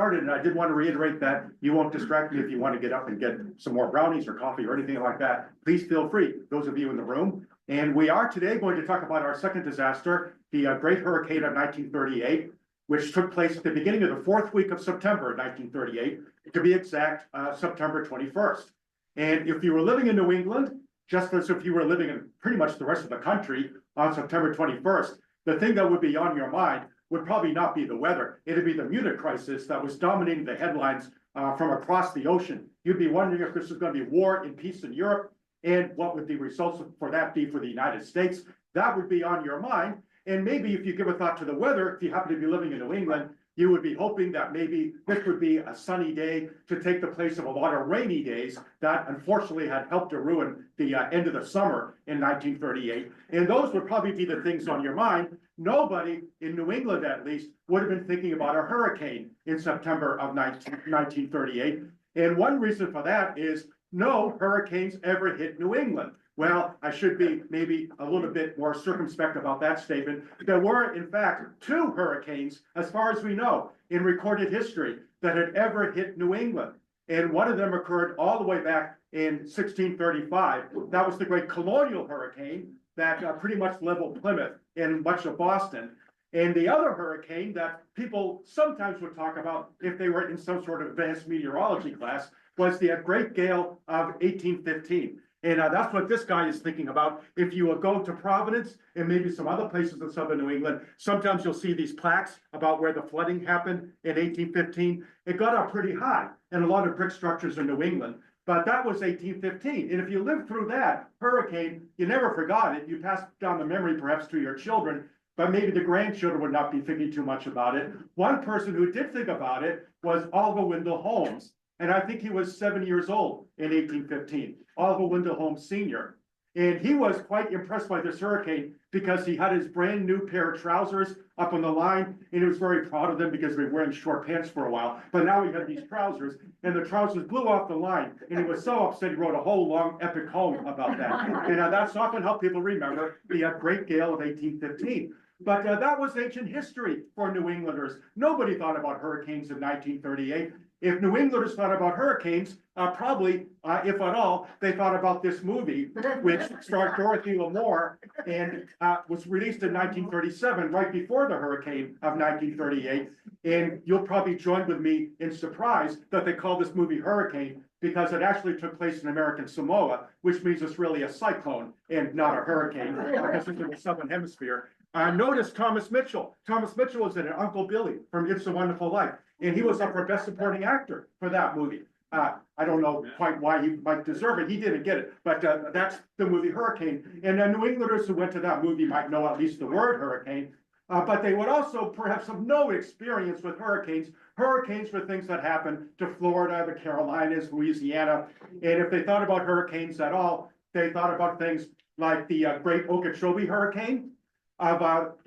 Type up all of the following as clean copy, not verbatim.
started, and I did want to reiterate that you won't distract me if you want to get up and get some more brownies or coffee or anything like that. Please feel free, those of you in the room. And we are today going to talk about our second disaster, the Great Hurricane of 1938, which took place at the beginning of the fourth week of September 1938, to be exact, September 21st. And if you were living in New England, just as if you were living in pretty much the rest of the country on September 21st, the thing that would be on your mind would probably not be the weather. It'd be the Munich crisis that was dominating the headlines from across the ocean. You'd be wondering if this was going to be war and peace in Europe, and what would the results for that be for the United States. That would be on your mind. And maybe if you give a thought to the weather, if you happen to be living in New England, you would be hoping that maybe this would be a sunny day to take the place of a lot of rainy days that unfortunately had helped to ruin the end of the summer in 1938. And those would probably be the things on your mind. Nobody in New England, at least, would have been thinking about a hurricane in September of 1938. And one reason for that is no hurricanes ever hit New England. Well, I should be maybe a little bit more circumspect about that statement. There were, in fact, 2 hurricanes, as far as we know, in recorded history that had ever hit New England. And one of them occurred all the way back in 1635. That was the Great Colonial Hurricane that pretty much leveled Plymouth and much of Boston. And the other hurricane that people sometimes would talk about if they were in some sort of advanced meteorology class was the Great Gale of 1815. And that's what this guy is thinking about. If you will go to Providence and maybe some other places in southern New England, sometimes you'll see these plaques about where the flooding happened in 1815. It got up pretty high in a lot of brick structures in New England, but that was 1815. And if you lived through that hurricane, you never forgot it. You passed down the memory perhaps to your children, but maybe the grandchildren would not be thinking too much about it. One person who did think about it was Oliver Wendell Holmes. And I think he was 7 years old in 1815, Oliver Wendell Holmes Sr. And he was quite impressed by this hurricane because he had his brand new pair of trousers up on the line, and he was very proud of them because they were wearing short pants for a while. But now he had these trousers, and the trousers blew off the line, and he was so upset he wrote a whole long epic poem about that. And that's often how people remember the Great Gale of 1815. But that was ancient history for New Englanders. Nobody thought about hurricanes in 1938. If New Englanders thought about hurricanes, probably, if at all, they thought about this movie, which starred Dorothy Lamour and was released in 1937, right before the hurricane of 1938. And you'll probably join with me in surprise that they call this movie Hurricane, because it actually took place in American Samoa, which means it's really a cyclone and not a hurricane, because it's in the southern hemisphere. Notice Thomas Mitchell. Thomas Mitchell was in it, Uncle Billy from It's a Wonderful Life. And he was up for Best Supporting Actor for that movie. I don't know quite why he might deserve it. He didn't get it, but that's the movie Hurricane. And New Englanders who went to that movie might know at least the word hurricane, but they would also perhaps have no experience with hurricanes. Hurricanes were things that happened to Florida, the Carolinas, Louisiana. And if they thought about hurricanes at all, they thought about things like the Great Okeechobee Hurricane of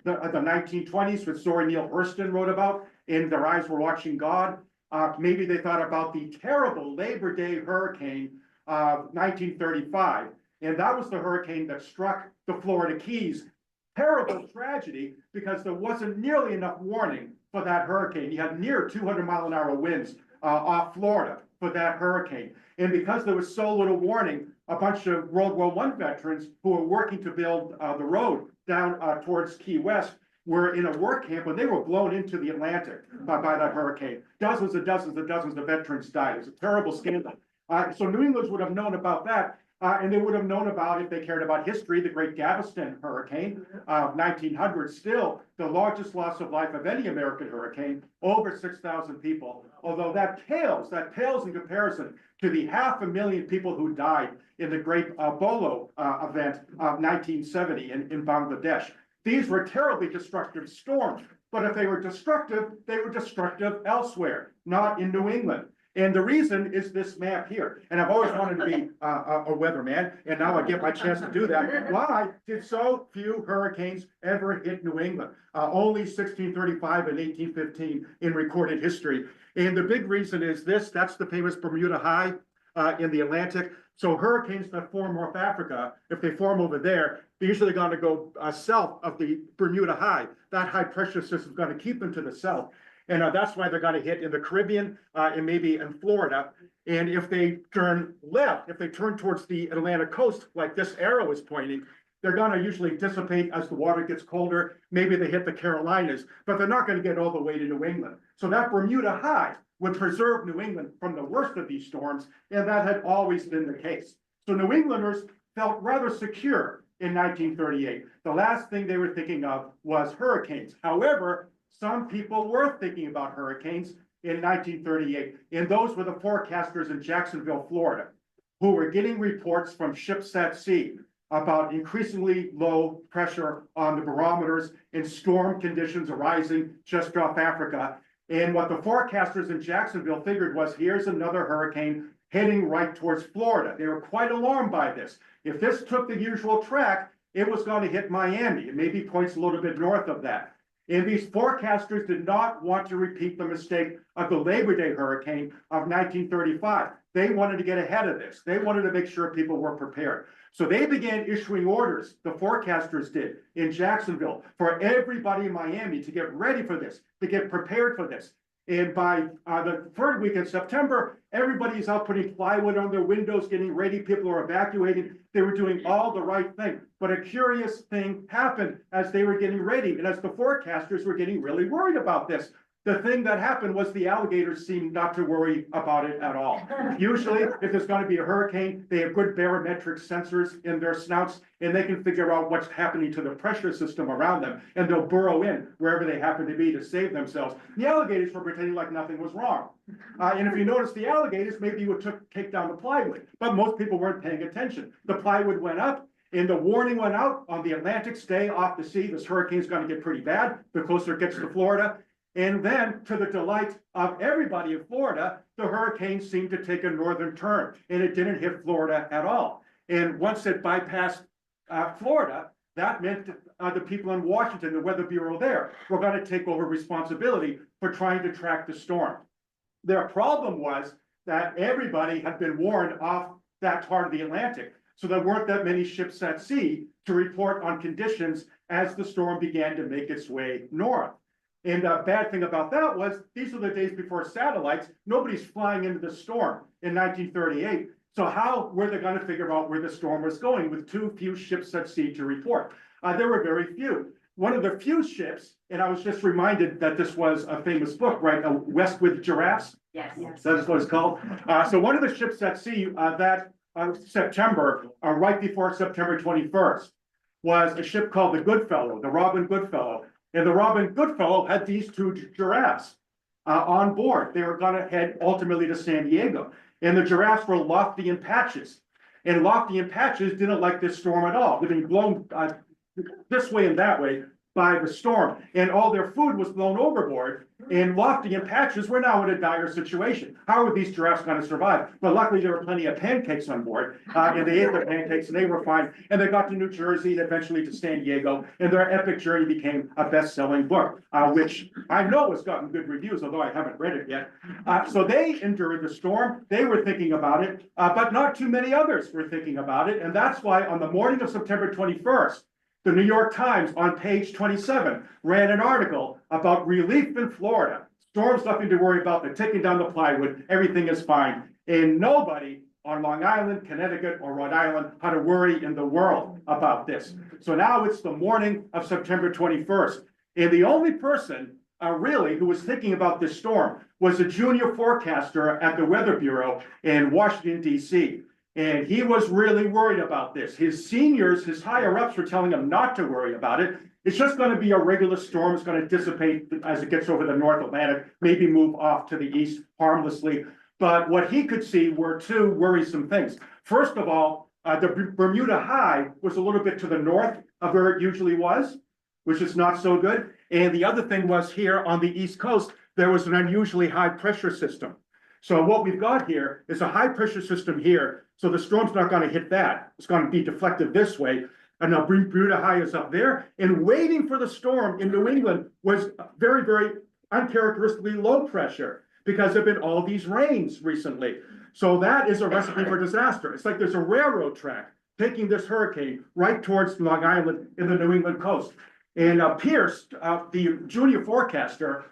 the 1920s, which Zora Neale Hurston wrote about in Their Eyes Were Watching God. Maybe they thought about the terrible Labor Day hurricane of 1935. And that was the hurricane that struck the Florida Keys. Terrible tragedy because there wasn't nearly enough warning for that hurricane. You had near 200-mile-an-hour winds off Florida for that hurricane. And because there was so little warning, a bunch of World War I veterans who were working to build the road down towards Key West were in a work camp when they were blown into the Atlantic by that hurricane. Dozens and dozens and dozens of veterans died. It was a terrible scandal. So New Englanders would have known about that. And they would have known about, if they cared about history, the Great Galveston Hurricane of 1900, still the largest loss of life of any American hurricane, over 6,000 people. Although that pales in comparison to the 500,000 people who died in the Great Bolo event of 1970 in Bangladesh. These were terribly destructive storms, but if they were destructive elsewhere, not in New England. And the reason is this map here. And I've always wanted to be a weatherman, and now I get my chance to do that. Why did so few hurricanes ever hit New England? Only 1635 and 1815 in recorded history. And the big reason is this: that's the famous Bermuda High in the Atlantic. So hurricanes that form North Africa, if they form over there, they're usually going to go south of the Bermuda High. That high pressure system is going to keep them to the south. And that's why they're going to hit in the Caribbean and maybe in Florida. And if they turn left, if they turn towards the Atlantic coast, like this arrow is pointing, they're going to usually dissipate as the water gets colder. Maybe they hit the Carolinas, but they're not going to get all the way to New England. So that Bermuda high would preserve New England from the worst of these storms, and that had always been the case. So New Englanders felt rather secure in 1938. The last thing they were thinking of was hurricanes. However, some people were thinking about hurricanes in 1938, and those were the forecasters in Jacksonville, Florida, who were getting reports from ships at sea about increasingly low pressure on the barometers and storm conditions arising just off Africa. And what the forecasters in Jacksonville figured was, here's another hurricane heading right towards Florida. They were quite alarmed by this. If this took the usual track, it was going to hit Miami. It maybe points a little bit north of that. And these forecasters did not want to repeat the mistake of the Labor Day hurricane of 1935. They wanted to get ahead of this. They wanted to make sure people were prepared. So they began issuing orders, the forecasters did, in Jacksonville, for everybody in Miami to get ready for this, to get prepared for this. And by the third week in September, everybody's out putting plywood on their windows, getting ready. People are evacuating. They were doing all the right thing. But a curious thing happened as they were getting ready and as the forecasters were getting really worried about this. The thing that happened was the alligators seemed not to worry about it at all. Usually, if there's going to be a hurricane, they have good barometric sensors in their snouts, and they can figure out what's happening to the pressure system around them, and they'll burrow in wherever they happen to be to save themselves. The alligators were pretending like nothing was wrong. And if you notice the alligators, maybe you would take down the plywood, but most people weren't paying attention. The plywood went up, and the warning went out on the Atlantic, stay off the sea. This hurricane's going to get pretty bad the closer it gets to Florida. And then, to the delight of everybody in Florida, the hurricane seemed to take a northern turn, and it didn't hit Florida at all. And once it bypassed Florida, that meant the people in Washington, the Weather Bureau there, were going to take over responsibility for trying to track the storm. Their problem was that everybody had been warned off that part of the Atlantic, so there weren't that many ships at sea to report on conditions as the storm began to make its way north. And the bad thing about that was these are the days before satellites. Nobody's flying into the storm in 1938. So how were they going to figure out where the storm was going with too few ships at sea to report? There were very few. One of the few ships, and I was just reminded that this was a famous book, right? West with Giraffes. Yes. That is what it's called. So one of the ships at sea that September, right before September 21st, was a ship called the Goodfellow, the Robin Goodfellow. And the Robin Goodfellow had these two giraffes on board. They were going to head ultimately to San Diego. And the giraffes were lofty in patches. And lofty in patches didn't like this storm at all. They've been blown this way and that way by the storm. And all their food was blown overboard. And lofty in patches were now in a dire situation. How were these giraffes going to survive? But luckily there were plenty of pancakes on board. And they ate the pancakes and they were fine. And they got to New Jersey and eventually to San Diego. And their epic journey became a best-selling book, which I know has gotten good reviews, although I haven't read it yet. So they endured the storm. They were thinking about it, but not too many others were thinking about it. And that's why on the morning of September 21st, the New York Times on page 27 ran an article about relief in Florida. Storms, nothing to worry about. They're taking down the plywood. Everything is fine. And nobody on Long Island, Connecticut, or Rhode Island had to worry in the world about this. So now it's the morning of September 21st. And the only person really who was thinking about this storm was a junior forecaster at the Weather Bureau in Washington, D.C. And he was really worried about this. His seniors, his higher ups were telling him not to worry about it. It's just going to be a regular storm. It's going to dissipate as it gets over the North Atlantic, maybe move off to the east harmlessly. But what he could see were two worrisome things. First of all, the Bermuda High was a little bit to the north of where it usually was, which is not so good. And the other thing was here on the East Coast, there was an unusually high pressure system. So what we've got here is a high pressure system here. So the storm's not going to hit that. It's going to be deflected this way. And now Bermuda High is up there. And waiting for the storm in New England was very, very uncharacteristically low pressure because there have been all these rains recently. So that is a recipe for disaster. It's like there's a railroad track taking this hurricane right towards Long Island in the New England coast. And Pierce, the junior forecaster,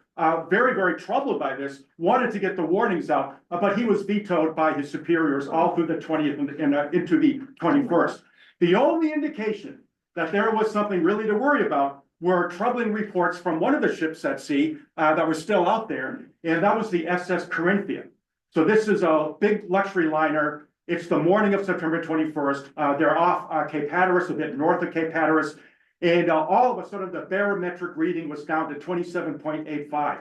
very, very troubled by this, wanted to get the warnings out, but he was vetoed by his superiors all through the 20th and into the 21st. The only indication that there was something really to worry about were troubling reports from one of the ships at sea that was still out there, and that was the SS Corinthia. So this is a big luxury liner. It's the morning of September 21st. They're off Cape Hatteras, a bit north of Cape Hatteras, and all of a sudden the barometric reading was down to 27.85,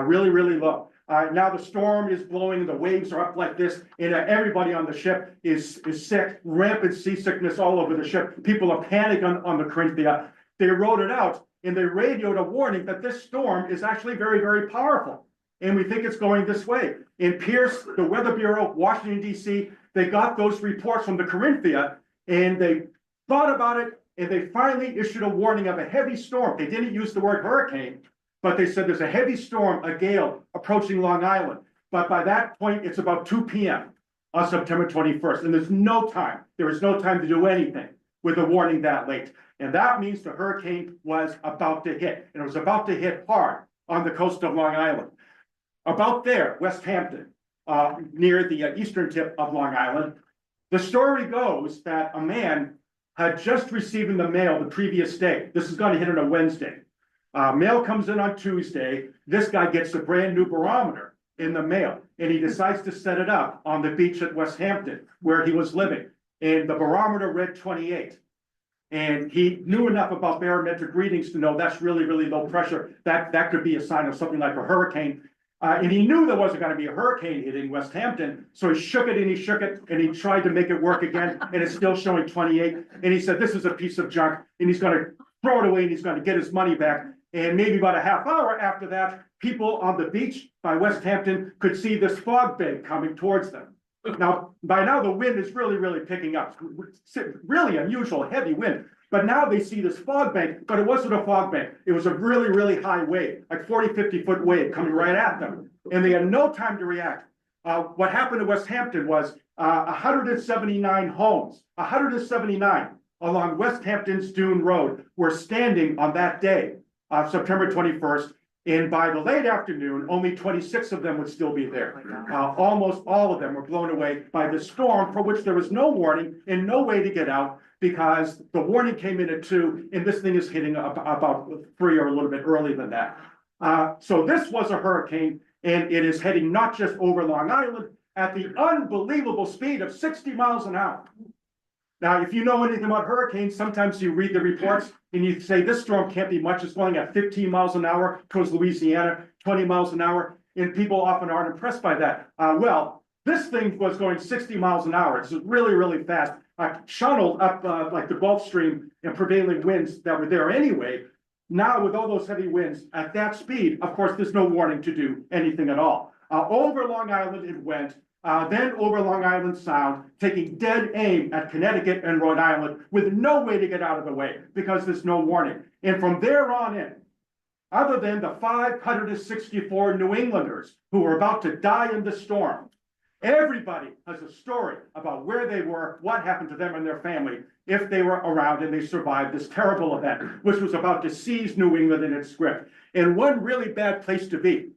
really, really low. Now the storm is blowing, the waves are up like this, and everybody on the ship is sick, rampant seasickness all over the ship. People are panicking on the Corinthia. They wrote it out, and they radioed a warning that this storm is actually very, very powerful, and we think it's going this way. And Pierce, the Weather Bureau, Washington, D.C., they got those reports from the Corinthia, and they thought about it, and they finally issued a warning of a heavy storm. They didn't use the word hurricane, but they said there's a heavy storm, a gale, approaching Long Island. But by that point, it's about 2 p.m. on September 21st, and there's no time. There is no time to do anything with a warning that late. And that means the hurricane was about to hit, and it was about to hit hard on the coast of Long Island. About there, West Hampton, near the eastern tip of Long Island, the story goes that a man had just received in the mail the previous day. This is going to hit on a Wednesday. Mail comes in on Tuesday. This guy gets a brand new barometer in the mail, and he decides to set it up on the beach at West Hampton, where he was living. And the barometer read 28. And he knew enough about barometric readings to know that's really, really low pressure. That could be a sign of something like a hurricane. And he knew there wasn't going to be a hurricane hitting West Hampton. So he shook it and he shook it and he tried to make it work again. And it's still showing 28. And he said, this is a piece of junk. And he's going to throw it away and he's going to get his money back. And maybe about a half hour after that, people on the beach by West Hampton could see this fog bank coming towards them. Now, by now, the wind is really, really picking up. Really unusual, heavy wind. But now they see this fog bank, but it wasn't a fog bank. It was a really, really high wave, like 40, 50-foot wave coming right at them. And they had no time to react. What happened to West Hampton was 179 homes, 179 along West Hampton's Dune Road were standing on that day, September 21st. And by the late afternoon, only 26 of them would still be there. Almost all of them were blown away by the storm, for which there was no warning and no way to get out, because the warning came in at 2, and this thing is hitting about 3 or a little bit earlier than that. So this was a hurricane, and it is heading not just over Long Island at the unbelievable speed of 60 miles an hour. Now, if you know anything about hurricanes, sometimes you read the reports and you say this storm can't be much. It's going at 15 miles an hour towards Louisiana, 20 miles an hour, and people often aren't impressed by that. Well, this thing was going 60 miles an hour. It's really, really fast. Shuttled up like the Gulf Stream and prevailing winds that were there anyway. Now, with all those heavy winds at that speed, of course, there's no warning to do anything at all. Over Long Island it went. Then over Long Island Sound, taking dead aim at Connecticut and Rhode Island with no way to get out of the way because there's no warning. And from there on in, other than the 564 New Englanders who were about to die in the storm, everybody has a story about where they were, what happened to them and their family, if they were around and they survived this terrible event, which was about to seize New England in its grip. And one really bad place to be,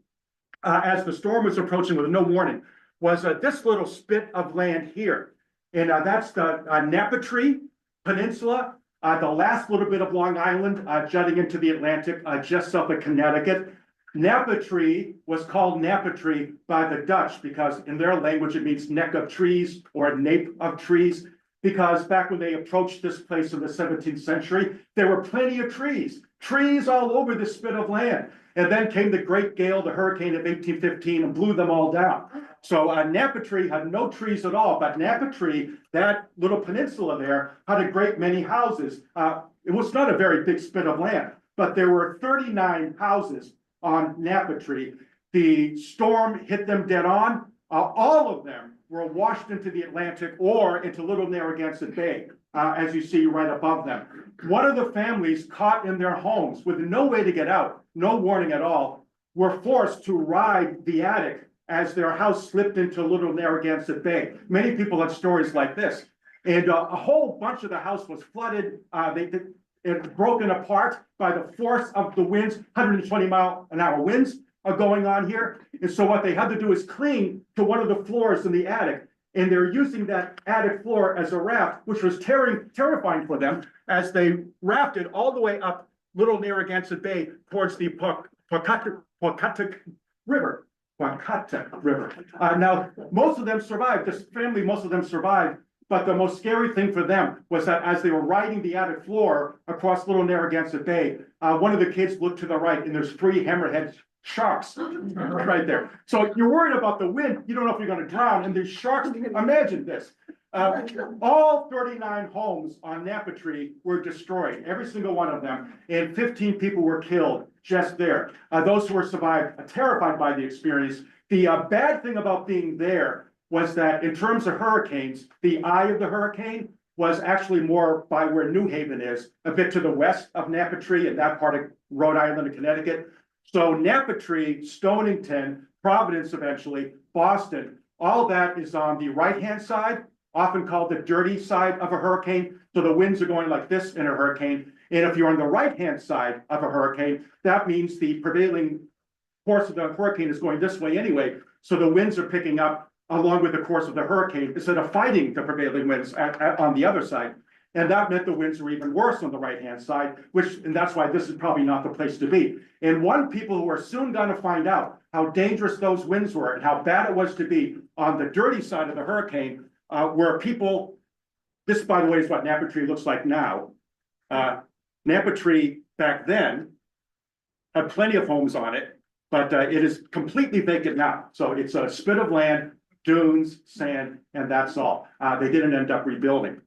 as the storm was approaching with no warning, was this little spit of land here. And that's the Napattree Peninsula, the last little bit of Long Island jutting into the Atlantic just south of Connecticut. Napattree was called Napattree by the Dutch because in their language it means neck of trees or nape of trees, because back when they approached this place in the 17th century, there were plenty of trees all over this spit of land. And then came the great gale, the hurricane of 1815, and blew them all down. So Napattree had no trees at all, but Napattree, that little peninsula there, had a great many houses. It was not a very big spit of land, but there were 39 houses on Napattree. The storm hit them dead on. All of them were washed into the Atlantic or into Little Narragansett Bay, as you see right above them. One of the families caught in their homes with no way to get out, no warning at all, were forced to ride the attic as their house slipped into Little Narragansett Bay. Many people have stories like this. And a whole bunch of the house was flooded. It broken apart by the force of the winds, 120-mile-an-hour winds. going on here. And so what they had to do is cling to one of the floors in the attic. And they're using that attic floor as a raft, which was terrifying for them as they rafted all the way up Little Narragansett Bay towards the Pawcatuck River. Now, most of them survived. This family, most of them survived. But the most scary thing for them was that as they were riding the attic floor across Little Narragansett Bay, one of the kids looked to the right, and there's 3 hammerhead sharks right there. So you're worried about the wind. You don't know if you're going to drown. And these sharks, imagine this. All 39 homes on Napatree were destroyed, every single one of them, and 15 people were killed just there. Those who were survived are terrified by the experience. The bad thing about being there was that in terms of hurricanes, the eye of the hurricane was actually more by where New Haven is, a bit to the west of Napatree and that part of Rhode Island and Connecticut. So Napatree, Stonington, Providence eventually, Boston, all that is on the right-hand side, often called the dirty side of a hurricane. So the winds are going like this in a hurricane. And if you're on the right-hand side of a hurricane, that means the prevailing course of the hurricane is going this way anyway. So the winds are picking up along with the course of the hurricane instead of fighting the prevailing winds on the other side. And that meant the winds were even worse on the right-hand side, and that's why this is probably not the place to be. And people who are soon going to find out how dangerous those winds were and how bad it was to be on the dirty side of the hurricane were people. This, by the way, is what Napatree looks like now. Napatree back then had plenty of homes on it, but it is completely vacant now. So it's a spit of land, dunes, sand, and that's all. They didn't end up rebuilding.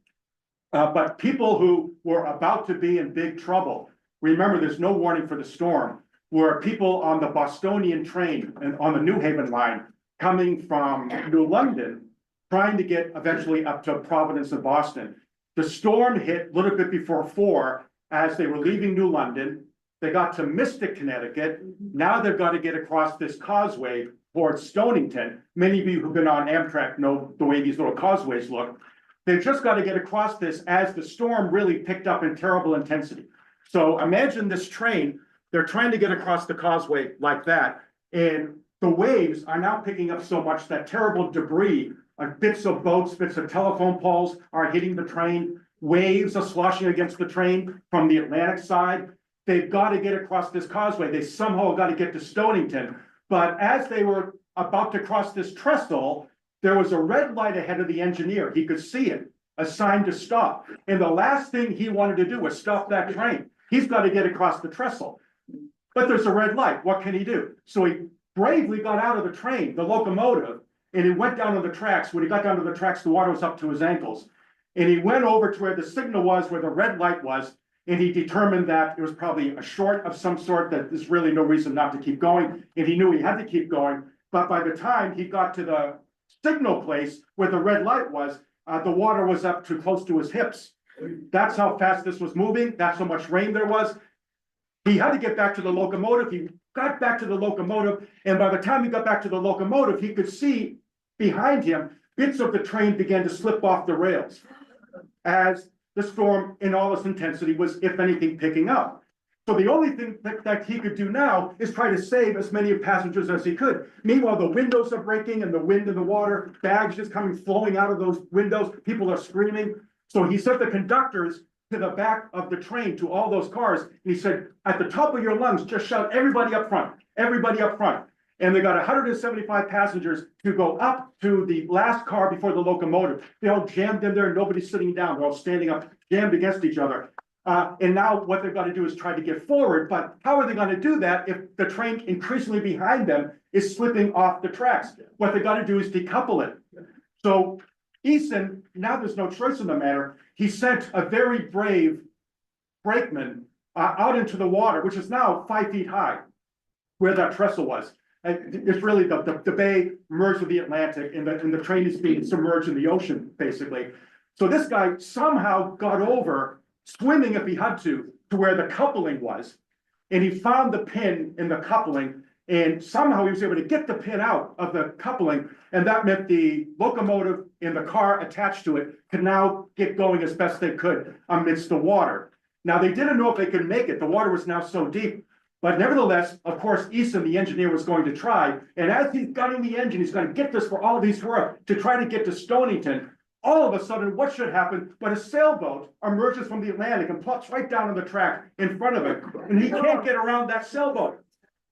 But people who were about to be in big trouble, remember there's no warning for the storm, were people on the Bostonian train and on the New Haven line coming from New London, trying to get eventually up to Providence and Boston. The storm hit a little bit before 4 as they were leaving New London. They got to Mystic, Connecticut. Now they've got to get across this causeway towards Stonington. Many of you who've been on Amtrak know the way these little causeways look. They've just got to get across this as the storm really picked up in terrible intensity. So imagine this train, they're trying to get across the causeway like that, and the waves are now picking up so much that terrible debris, bits of boats, bits of telephone poles are hitting the train, waves are sloshing against the train from the Atlantic side. They've got to get across this causeway. They somehow got to get to Stonington. But as they were about to cross this trestle, there was a red light ahead of the engineer. He could see it, a sign to stop. And the last thing he wanted to do was stop that train. He's got to get across the trestle. But there's a red light. What can he do? So he bravely got out of the train, the locomotive, and he went down to the tracks. When he got down to the tracks, the water was up to his ankles. And he went over to where the signal was, where the red light was, and he determined that it was probably a short of some sort, that there's really no reason not to keep going. And he knew he had to keep going. But by the time he got to the signal place where the red light was, the water was up to close to his hips. That's how fast this was moving. That's how much rain there was. He had to get back to the locomotive. He got back to the locomotive, and by the time he got back to the locomotive, he could see behind him bits of the train began to slip off the rails as the storm in all its intensity was, if anything, picking up. So the only thing that he could do now is try to save as many passengers as he could. Meanwhile, the windows are breaking and the wind and the water, bags just coming flowing out of those windows. People are screaming. So he sent the conductors to the back of the train, to all those cars. And he said, at the top of your lungs, just shout, everybody up front, everybody up front. And they got 175 passengers to go up to the last car before the locomotive. They all jammed in there, nobody's sitting down. They're all standing up, jammed against each other. And now what they've got to do is try to get forward. But how are they going to do that if the train increasingly behind them is slipping off the tracks? What they got to do is decouple it. So Easton, now there's no choice in the matter. He sent a very brave brakeman out into the water, which is now 5 feet high, where that trestle was. It's really the bay merged with the Atlantic, and the train is being submerged in the ocean, basically. So this guy somehow got over, swimming if he had to where the coupling was, and he found the pin in the coupling, and somehow he was able to get the pin out of the coupling, and that meant the locomotive and the car attached to it could now get going as best they could amidst the water. Now, they didn't know if they could make it. The water was now so deep. But nevertheless, of course, Easton, the engineer, was going to try. And as he's gunning the engine, he's going to get this for all these work to try to get to Stonington. All of a sudden, what should happen? But a sailboat emerges from the Atlantic and plops right down on the track in front of him. And he can't get around that sailboat.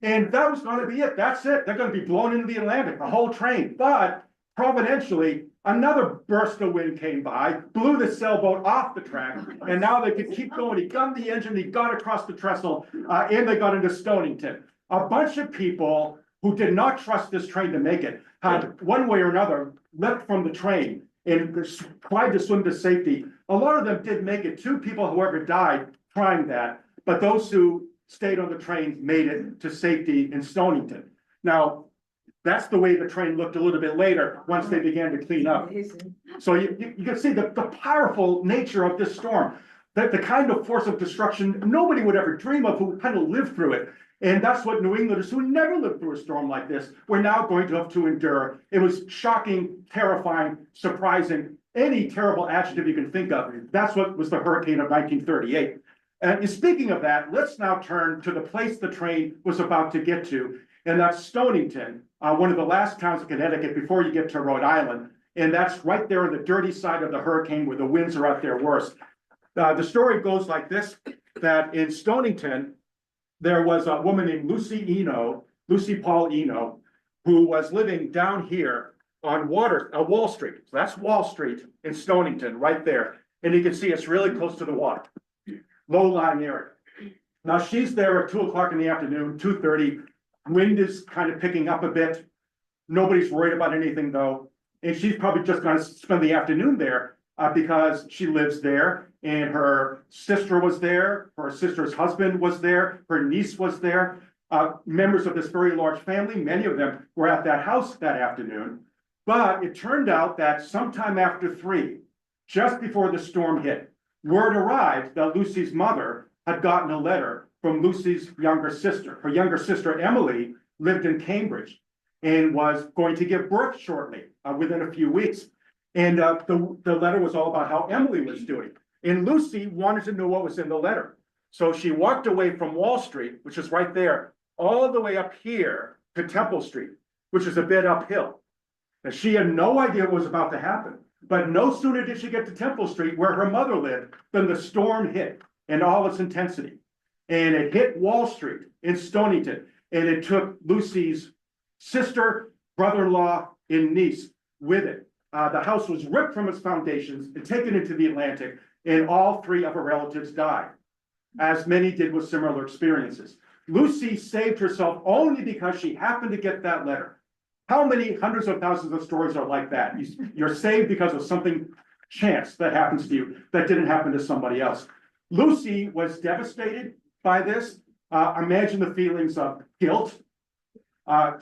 And that was going to be it. That's it. They're going to be blown into the Atlantic, the whole train. But providentially, another burst of wind came by, blew the sailboat off the track, and now they could keep going. He gunned the engine, he got across the trestle, and they got into Stonington. A bunch of people who did not trust this train to make it had, one way or another, leapt from the train and tried to swim to safety. A lot of them did make it. 2 people, however, died trying that, but those who stayed on the train made it to safety in Stonington. Now, that's the way the train looked a little bit later, once they began to clean up. So you can see the powerful nature of this storm, that the kind of force of destruction nobody would ever dream of who kind of lived through it. And that's what New Englanders who never lived through a storm like this were now going to have to endure. It was shocking, terrifying, surprising, any terrible adjective you can think of. That's what was the hurricane of 1938. And speaking of that, let's now turn to the place the train was about to get to, and that's Stonington, one of the last towns of Connecticut before you get to Rhode Island. And that's right there on the dirty side of the hurricane where the winds are at their worst. The story goes like this, that in Stonington, there was a woman named Lucy Paul Eno, who was living down here on Wall Street. So that's Wall Street in Stonington, right there. And you can see it's really close to the water, low-lying area. Now she's there at 2 o'clock in the afternoon, 2:30. Wind is kind of picking up a bit. Nobody's worried about anything though. And she's probably just going to spend the afternoon there because she lives there and her sister was there, her sister's husband was there, her niece was there. Members of this very large family, many of them were at that house that afternoon. But it turned out that sometime after 3, just before the storm hit, word arrived that Lucy's mother had gotten a letter from Lucy's younger sister. Her younger sister, Emily, lived in Cambridge and was going to give birth shortly, within a few weeks. And the letter was all about how Emily was doing. And Lucy wanted to know what was in the letter. So she walked away from Wall Street, which is right there, all the way up here to Temple Street, which is a bit uphill. And she had no idea what was about to happen. But no sooner did she get to Temple Street, where her mother lived, than the storm hit in all its intensity. And it hit Wall Street in Stonington. And it took Lucy's sister, brother-in-law, and niece with it. The house was ripped from its foundations and taken into the Atlantic, and all 3 of her relatives died, as many did with similar experiences. Lucy saved herself only because she happened to get that letter. How many hundreds of thousands of stories are like that? You're saved because of something chance that happens to you that didn't happen to somebody else. Lucy was devastated by this. Imagine the feelings of guilt.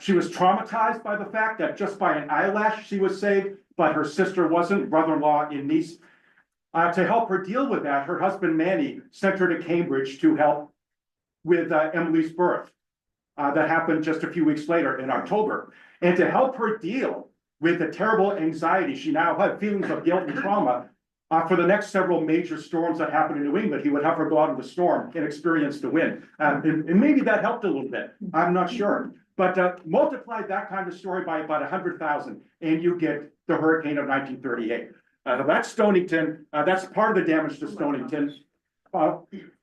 She was traumatized by the fact that just by an eyelash she was saved, but her sister wasn't, brother-in-law and niece. To help her deal with that, her husband Manny sent her to Cambridge to help with Emily's birth. That happened just a few weeks later in October. And to help her deal with the terrible anxiety, she now had feelings of guilt and trauma. For the next several major storms that happened in New England, he would have her go out in the storm and experience the wind. And maybe that helped a little bit. I'm not sure. But multiply that kind of story by about 100,000 and you get the hurricane of 1938. That's Stonington. That's part of the damage to Stonington.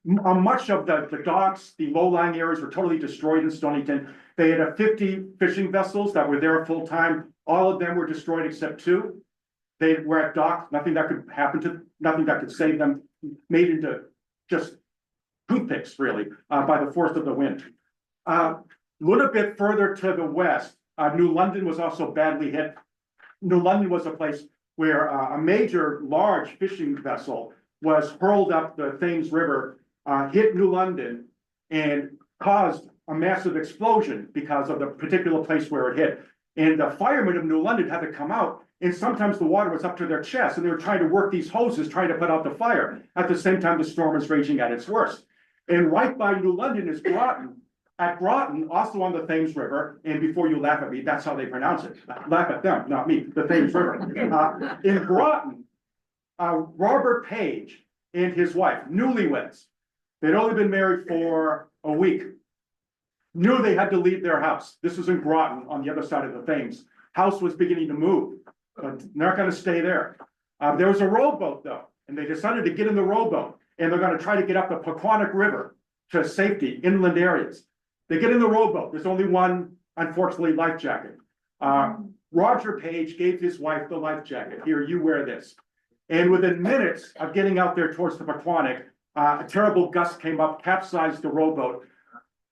Much of the docks, the low-lying areas were totally destroyed in Stonington. They had 50 fishing vessels that were there full time. All of them were destroyed except 2. They were at dock, nothing that could happen to, nothing that could save them, made into just toothpicks, really, by the force of the wind. A little bit further to the west, New London was also badly hit. New London was a place where a major, large fishing vessel was hurled up the Thames River, hit New London, and caused a massive explosion because of the particular place where it hit. And the firemen of New London had to come out, and sometimes the water was up to their chest, and they were trying to work these hoses, trying to put out the fire. At the same time, the storm was raging at its worst. And right by New London is Groton. At Groton, also on the Thames River, and before you laugh at me, that's how they pronounce it. Laugh at them, not me, the Thames River. In Groton, Robert Page and his wife, newlyweds, they'd only been married for a week. knew they had to leave their house. This was in Groton on the other side of the Thames. House was beginning to move, but they're not gonna stay there. There was a rowboat though, and they decided to get in the rowboat, and they're gonna try to get up the Paquonic River to safety, inland areas. They get in the rowboat. There's only one, unfortunately, life jacket. Roger Page gave his wife the life jacket. Here, you wear this. And within minutes of getting out there towards the Paquonic, a terrible gust came up, capsized the rowboat.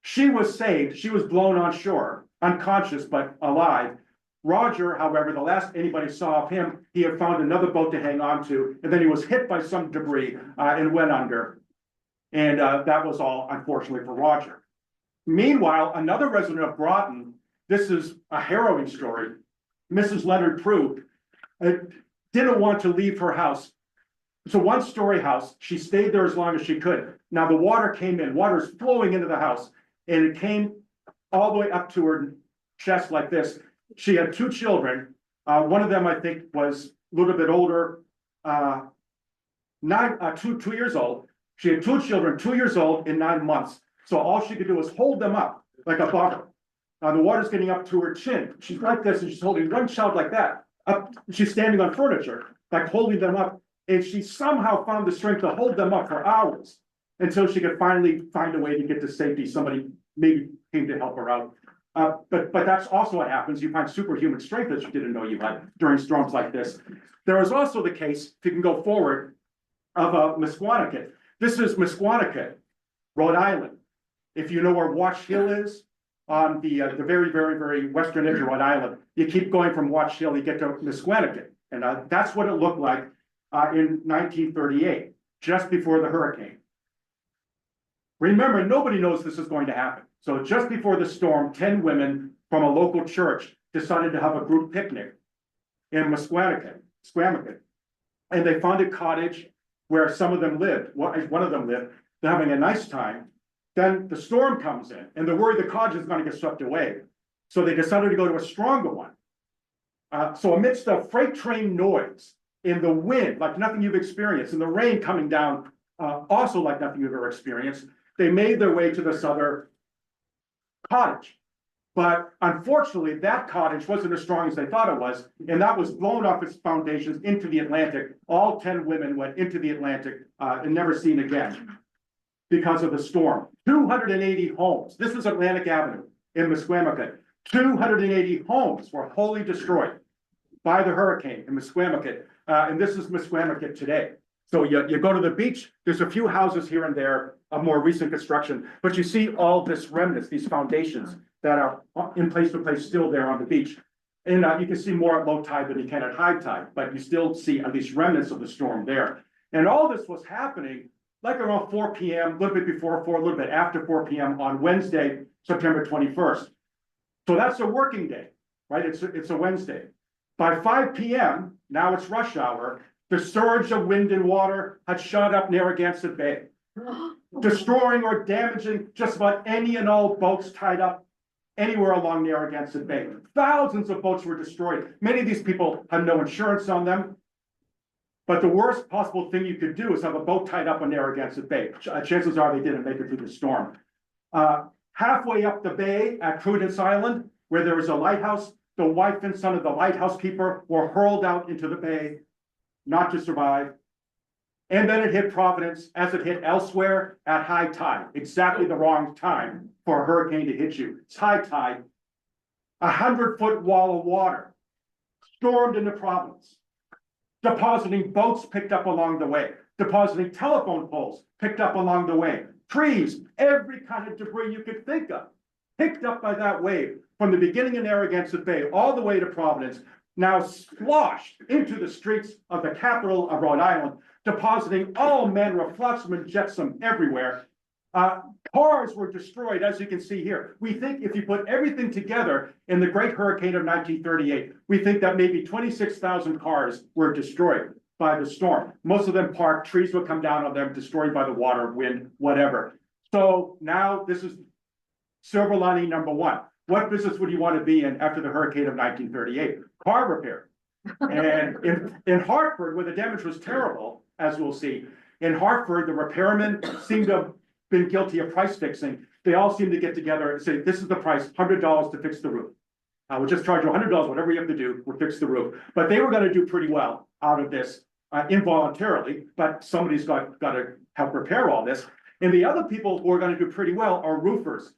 She was saved. She was blown on shore, unconscious but alive. Roger, however, the last anybody saw of him, he had found another boat to hang on to, and then he was hit by some debris and went under. And that was all, unfortunately, for Roger. Meanwhile, another resident of Groton, this is a harrowing story. Mrs. Leonard Prue didn't want to leave her house. It's a one-story house. She stayed there as long as she could. Now the water came in, water is flowing into the house, and it came all the way up to her chest like this. She had two children. One of them, I think, was a little bit older, 2 years old. She had two children, 2 years old and 9 months. So all she could do was hold them up like a buffer. The water's getting up to her chin. She's like this, and she's holding one child like that. Up, she's standing on furniture, like holding them up. And she somehow found the strength to hold them up for hours until she could finally find a way to get to safety. Somebody maybe came to help her out. But that's also what happens. You find superhuman strength that you didn't know you had during storms like this. There is also the case, if you can go forward, of Mesquanicut. This is Mesquanicut, Rhode Island. If you know where Watch Hill is, on the very, very, very western edge of Rhode Island, you keep going from Watch Hill, you get to Mesquanicut. And that's what it looked like in 1938, just before the hurricane. Remember, nobody knows this is going to happen. So just before the storm, 10 women from a local church decided to have a group picnic in Mesquanicut. And they found a cottage where some of them lived. One of them lived. They're having a nice time. Then the storm comes in, and they're worried the cottage is going to get swept away. So they decided to go to a stronger one. So amidst the freight train noise, in the wind, like nothing you've experienced, and the rain coming down, also like nothing you've ever experienced, they made their way to this other cottage. But unfortunately, that cottage wasn't as strong as they thought it was, and that was blown off its foundations into the Atlantic. All 10 women went into the Atlantic and never seen again because of the storm. 280 homes. This is Atlantic Avenue in Mesquanicut. 280 homes were wholly destroyed by the hurricane in Mesquanicut. And this is Mesquanicut today. So you go to the beach, there's a few houses here and there of more recent construction, but you see all this remnants, these foundations that are in place to place still there on the beach. And you can see more at low tide than you can at high tide, but you still see at least remnants of the storm there. And all this was happening like around 4 p.m., a little bit before 4, a little bit after 4 p.m. on Wednesday, September 21st. So that's a working day, right? It's a Wednesday. By 5 p.m., now it's rush hour, the surge of wind and water had shot up Narragansett Bay, destroying or damaging just about any and all boats tied up anywhere along Narragansett Bay. Thousands of boats were destroyed. Many of these people had no insurance on them. But the worst possible thing you could do is have a boat tied up on Narragansett Bay. Chances are they didn't make it through the storm. Halfway up the bay at Prudence Island, where there was a lighthouse, the wife and son of the lighthouse keeper were hurled out into the bay, not to survive. And then it hit Providence as it hit elsewhere at high tide. Exactly the wrong time for a hurricane to hit you. It's high tide. 100-foot wall of water stormed into Providence, depositing boats picked up along the way, depositing telephone poles picked up along the way, trees, every kind of debris you could think of, picked up by that wave from the beginning of Narragansett Bay all the way to Providence, now sloshed into the streets of the capital of Rhode Island, depositing all manner of flotsam and jetsam everywhere. Cars were destroyed, as you can see here. We think if you put everything together in the Great Hurricane of 1938, we think that maybe 26,000 cars were destroyed by the storm. Most of them parked, trees would come down on them, destroyed by the water, wind, whatever. So now this is silver lining number one. What business would you want to be in after the hurricane of 1938? Car repair. And in Hartford, where the damage was terrible, as we'll see, in Hartford, the repairmen seemed to have been guilty of price fixing. they all seem to get together and say, this is the price, $100 to fix the roof. We'll just charge you $100, whatever you have to do, we'll fix the roof. But they were gonna do pretty well out of this involuntarily, but somebody's got to help repair all this. And the other people who are gonna do pretty well are roofers.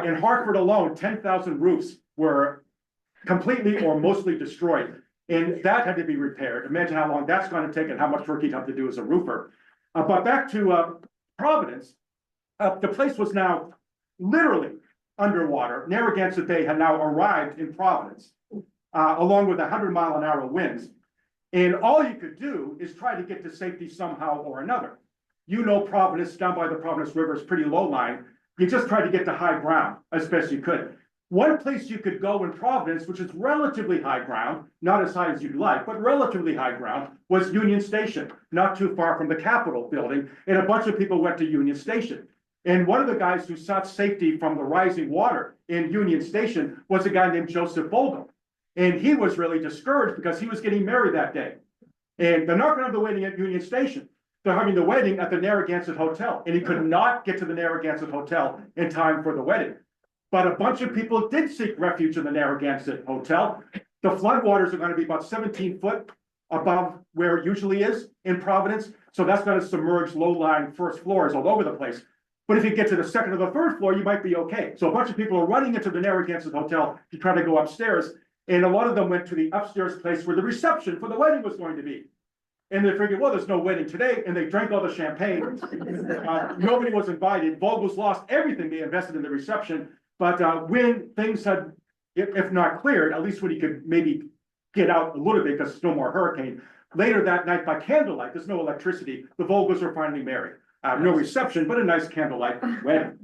In Hartford alone, 10,000 roofs were completely or mostly destroyed. And that had to be repaired. Imagine how long that's gonna take and how much work you'd have to do as a roofer. But back to Providence, the place was now literally underwater. Narragansett Bay had now arrived in Providence, along with 100-mile-an-hour winds. And all you could do is try to get to safety somehow or another. You know, Providence, down by the Providence River, is pretty low lying. You just try to get to high ground as best you could. One place you could go in Providence, which is relatively high ground, not as high as you'd like, but relatively high ground, was Union Station, not too far from the Capitol building. And a bunch of people went to Union Station. And one of the guys who sought safety from the rising water in Union Station was a guy named Joseph Vogel. And he was really discouraged because he was getting married that day. And they're not going to have the wedding at Union Station. They're having the wedding at the Narragansett Hotel. And he could not get to the Narragansett Hotel in time for the wedding. But a bunch of people did seek refuge in the Narragansett Hotel. The floodwaters are going to be about 17 foot above where it usually is in Providence. So that's going to submerge low-lying first floors all over the place. But if you get to the second or the third floor, you might be okay. So a bunch of people are running into the Narragansett Hotel to try to go upstairs. And a lot of them went to the upstairs place where the reception for the wedding was going to be. And they figured, well, there's no wedding today. And they drank all the champagne. Nobody was invited. Vogel's lost everything they invested in the reception. But when things had, if not cleared, at least when he could maybe get out a little bit because there's no more hurricane, later that night by candlelight, there's no electricity, the Vogels were finally married. No reception, but a nice candlelight wedding.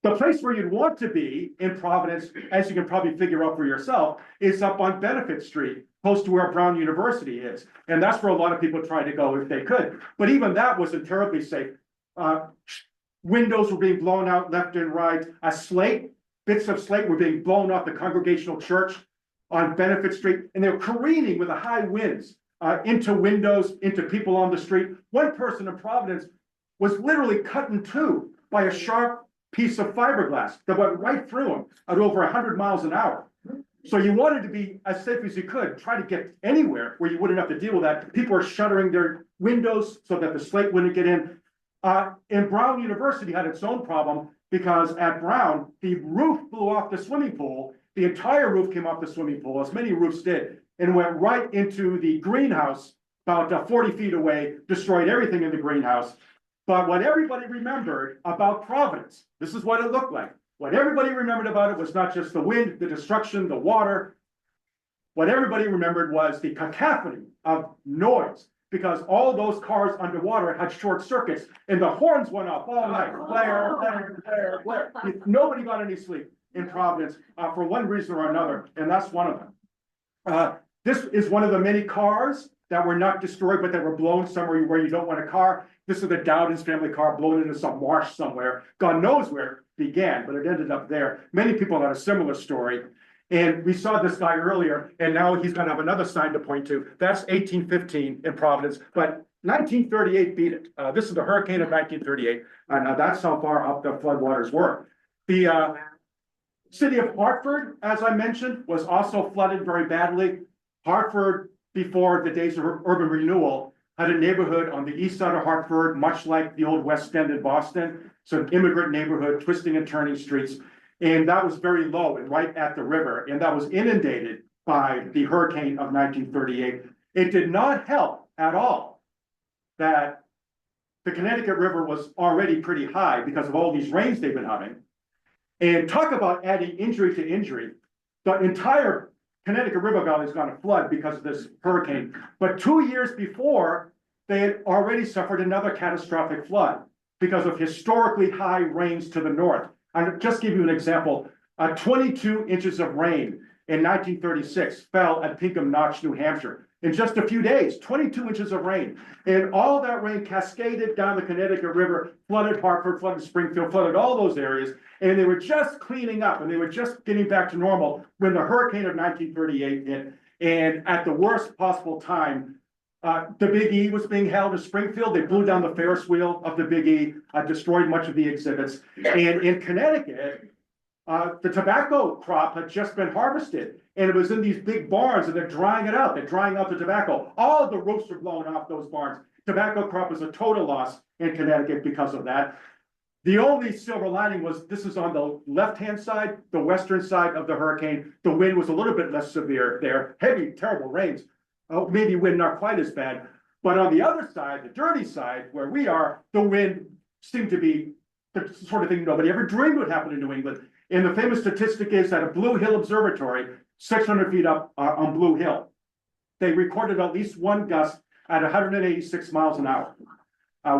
The place where you'd want to be in Providence, as you can probably figure out for yourself, is up on Benefit Street, close to where Brown University is. And that's where a lot of people try to go if they could. But even that wasn't terribly safe. Windows were being blown out left and right. Bits of slate were being blown off the Congregational Church on Benefit Street. And they were careening with the high winds. Into windows, into people on the street. One person in Providence was literally cut in two by a sharp piece of fiberglass that went right through him at over 100 miles an hour. So you wanted to be as safe as you could, try to get anywhere where you wouldn't have to deal with that. People are shuttering their windows so that the slate wouldn't get in. And Brown University had its own problem because at Brown, the roof blew off the swimming pool. The entire roof came off the swimming pool, as many roofs did, and went right into the greenhouse about 40 feet away, destroyed everything in the greenhouse. But what everybody remembered about Providence, this is what it looked like. What everybody remembered about it was not just the wind, the destruction, the water. What everybody remembered was the cacophony of noise, because all those cars underwater had short circuits and the horns went off all night. Blare, blare, blare, blare. Nobody got any sleep in Providence for one reason or another, and that's one of them. This is one of the many cars that were not destroyed, but that were blown somewhere where you don't want a car. This is the Dowdens family car blown into some marsh somewhere. God knows where it began, but it ended up there. Many people had a similar story. And we saw this guy earlier, and now he's going to have another sign to point to. That's 1815 in Providence, but 1938 beat it. This is the hurricane of 1938, and that's how far up the floodwaters were. The city of Hartford, as I mentioned, was also flooded very badly. Hartford, before the days of urban renewal, had a neighborhood on the east side of Hartford, much like the old West End in Boston. So an immigrant neighborhood, twisting and turning streets. And that was very low and right at the river. And that was inundated by the hurricane of 1938. It did not help at all that the Connecticut River was already pretty high because of all these rains they've been having. And talk about adding injury to injury. The entire Connecticut River Valley is going to flood because of this hurricane. But 2 years before, they had already suffered another catastrophic flood because of historically high rains to the north. I'll just give you an example. 22 inches of rain in 1936 fell at Pinkham Notch, New Hampshire. In just a few days, 22 inches of rain. And all that rain cascaded down the Connecticut River, flooded Hartford, flooded Springfield, flooded all those areas. And they were just cleaning up and they were just getting back to normal when the hurricane of 1938 hit. And at the worst possible time, The Big E was being held in Springfield. They blew down the Ferris wheel of the Big E, destroyed much of the exhibits. And in Connecticut, the tobacco crop had just been harvested, and it was in these big barns, and they're drying it out. They're drying out the tobacco. All the roofs are blown off those barns. Tobacco crop was a total loss in Connecticut because of that. The only silver lining was this is on the left-hand side, the western side of the hurricane. The wind was a little bit less severe there. Heavy, terrible rains. Maybe wind not quite as bad. But on the other side, the dirty side, where we are, the wind seemed to be the sort of thing nobody ever dreamed would happen in New England. And the famous statistic is that at Blue Hill Observatory, 600 feet up on Blue Hill, they recorded at least one gust at 186 miles an hour.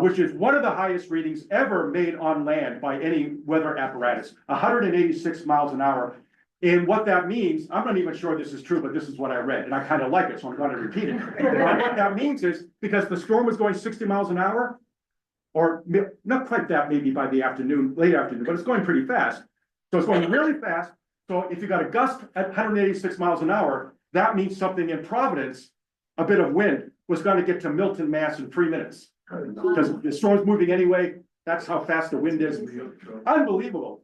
Which is one of the highest readings ever made on land by any weather apparatus, 186 miles an hour. And what that means, I'm not even sure this is true, but this is what I read, and I kind of like it, so I'm going to repeat it. What that means is, because the storm was going 60 miles an hour, or not quite that, maybe by the afternoon, late afternoon, but it's going pretty fast. So it's going really fast. So if you got a gust at 186 miles an hour, that means something in Providence, a bit of wind, was going to get to Milton, Mass in 3 minutes. Because the storm's moving anyway, that's how fast the wind is. Unbelievable.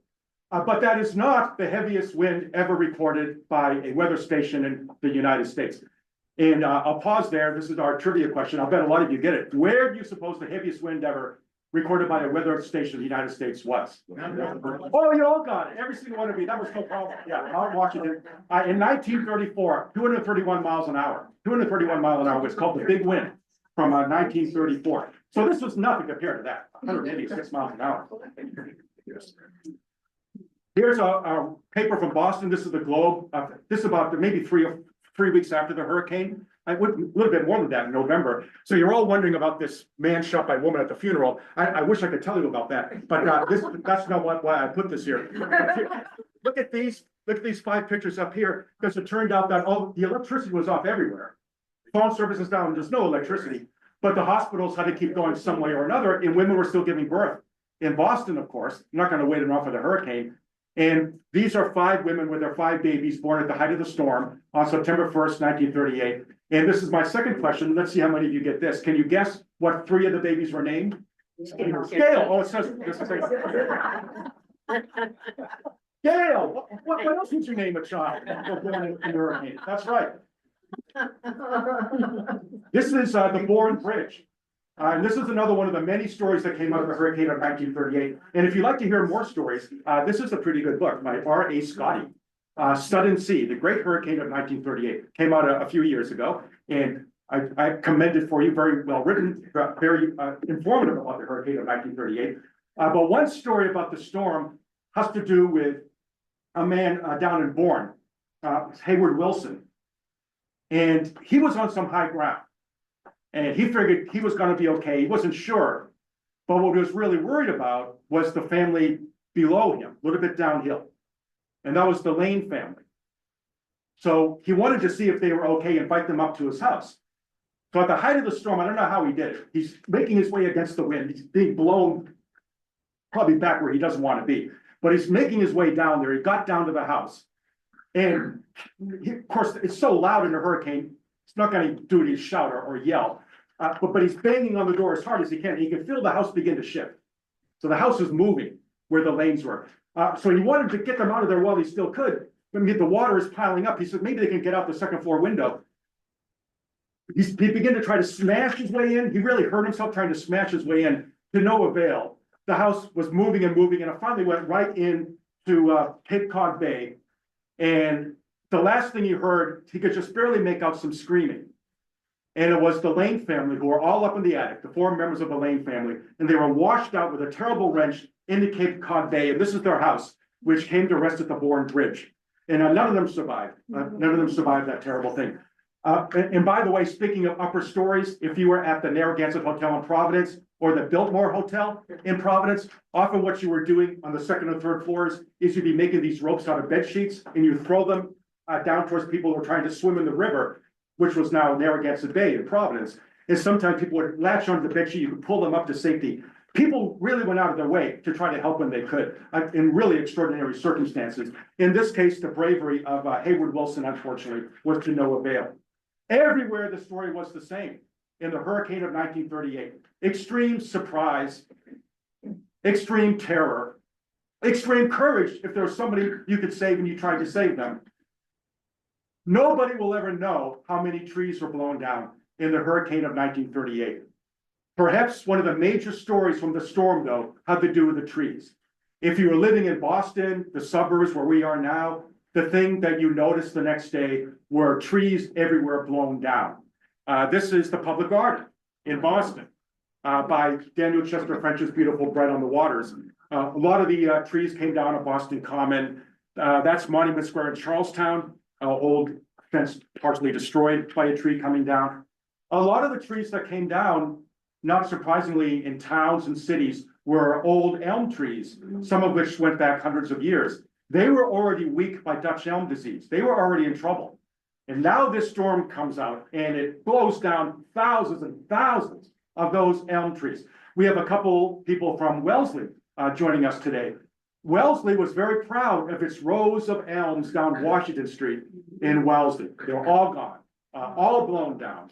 But that is not the heaviest wind ever recorded by a weather station in the United States. And I'll pause there. This is our trivia question. I'll bet a lot of you get it. Where do you suppose the heaviest wind ever recorded by a weather station in the United States was? Oh, you all got it. Every single one of you. That was no problem. Yeah, I'm watching it. In 1934, 231 miles an hour. 231 miles an hour was called the Big Wind from 1934. So this was nothing compared to that, 186 miles an hour. Here's a paper from Boston. This is the Globe. This is about maybe three weeks after the hurricane. A little bit more than that in November. So you're all wondering about this man shot by woman at the funeral. I wish I could tell you about that, but that's not why I put this here. Look at these 5 pictures up here, because it turned out that all the electricity was off everywhere. Phone service is down, there's no electricity, but the hospitals had to keep going some way or another, and women were still giving birth. In Boston, of course, I'm not going to wait it off for the hurricane. And these are 5 women with their 5 babies born at the height of the storm on September 1st, 1938. And this is my second question. Let's see how many of you get this. Can you guess what 3 of the babies were named? Scale. Oh, it says this is Gail. What else would you name a child born in the hurricane? That's right. This is the Bourne Bridge. And this is another one of the many stories that came out of the hurricane of 1938. And if you'd like to hear more stories, this is a pretty good book by R.A. Scotty, Stud and Sea, the Great Hurricane of 1938. Came out a few years ago, and I commend it for you. Very well written, very informative about the hurricane of 1938. But one story about the storm has to do with a man down in Bourne, Hayward Wilson. And he was on some high ground. And he figured he was going to be okay. He wasn't sure. But what he was really worried about was the family below him, a little bit downhill. And that was the Lane family. So he wanted to see if they were okay and invite them up to his house. So at the height of the storm, I don't know how he did it. He's making his way against the wind. He's being blown probably back where he doesn't want to be. But he's making his way down there. He got down to the house. And of course, it's so loud in a hurricane, it's not going to do it, shout or yell. But he's banging on the door as hard as he can. He can feel the house begin to shift. So the house is moving where the lanes were. So he wanted to get them out of there while he still could. But the water is piling up. He said, maybe they can get out the second floor window. He began to try to smash his way in. He really hurt himself trying to smash his way in, to no avail. The house was moving and moving, and it finally went right into Cape Cod Bay. And the last thing he heard, he could just barely make out some screaming. And it was the Lane family who were all up in the attic, the 4 members of the Lane family, and they were washed out with a terrible wrench into Cape Cod Bay. And this is their house, which came to rest at the Bourne Bridge. And none of them survived. None of them survived that terrible thing. And by the way, speaking of upper stories, if you were at the Narragansett Hotel in Providence or the Biltmore Hotel in Providence, often what you were doing on the 2nd and 3rd floors is you'd be making these ropes out of bed sheets and you throw them down towards people who were trying to swim in the river, which was now Narragansett Bay in Providence. And sometimes people would latch onto the bed sheet, you could pull them up to safety. People really went out of their way to try to help when they could, in really extraordinary circumstances. In this case, the bravery of Hayward Wilson, unfortunately, was to no avail. Everywhere the story was the same. in the hurricane of 1938. Extreme surprise, extreme terror, extreme courage if there was somebody you could save and you tried to save them. Nobody will ever know how many trees were blown down in the hurricane of 1938. Perhaps one of the major stories from the storm, though, had to do with the trees. If you were living in Boston, the suburbs where we are now, the thing that you noticed the next day were trees everywhere blown down. This is the Public Garden in Boston by Daniel Chester French's beautiful Bread on the Waters. A lot of the trees came down at Boston Common. That's Monument Square in Charlestown, old fence partially destroyed by a tree coming down. A lot of the trees that came down, not surprisingly, in towns and cities were old elm trees, some of which went back hundreds of years. They were already weak by Dutch elm disease. They were already in trouble. And now this storm comes out and it blows down thousands and thousands of those elm trees. We have a couple people from Wellesley joining us today. Wellesley was very proud of its rows of elms down Washington Street in Wellesley. They were all gone, all blown down,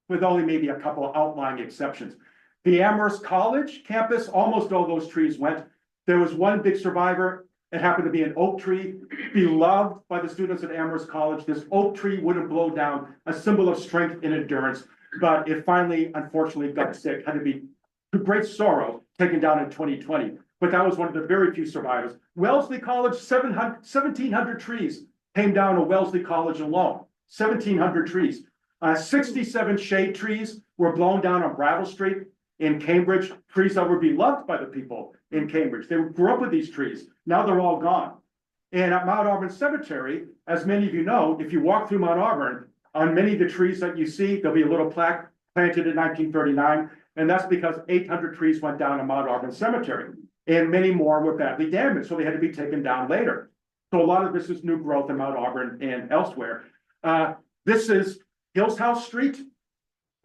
with only maybe a couple of outlying exceptions. The Amherst College campus, almost all those trees went. There was one big survivor. It happened to be an oak tree, beloved by the students at Amherst College. This oak tree wouldn't blow down, a symbol of strength and endurance, but it finally, unfortunately, got sick, had to be, to great sorrow, taken down in 2020. But that was one of the very few survivors. Wellesley College, 1,700 trees came down to Wellesley College alone, 1,700 trees. 67 shade trees were blown down on Brattle Street in Cambridge, trees that were beloved by the people in Cambridge. They grew up with these trees. Now they're all gone. And at Mount Auburn Cemetery, as many of you know, if you walk through Mount Auburn, on many of the trees that you see, there'll be a little plaque planted in 1939. And that's because 800 trees went down at Mount Auburn Cemetery. And many more were badly damaged, so they had to be taken down later. So a lot of this is new growth in Mount Auburn and elsewhere. This is Hills House Street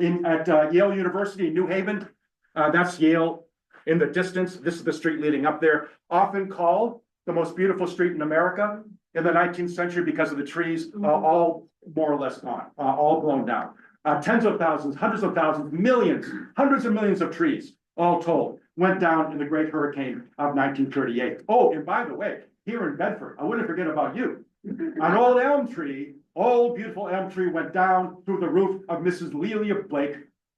at Yale University in New Haven. That's Yale in the distance. This is the street leading up there, often called the most beautiful street in America in the 19th century because of the trees, all more or less gone, all blown down. Tens of thousands, hundreds of thousands, millions, hundreds of millions of trees, all told, went down in the great hurricane of 1938. Oh, and by the way, here in Bedford, I wouldn't forget about you. An old elm tree, old beautiful elm tree went down through the roof of Mrs. Lelia Blake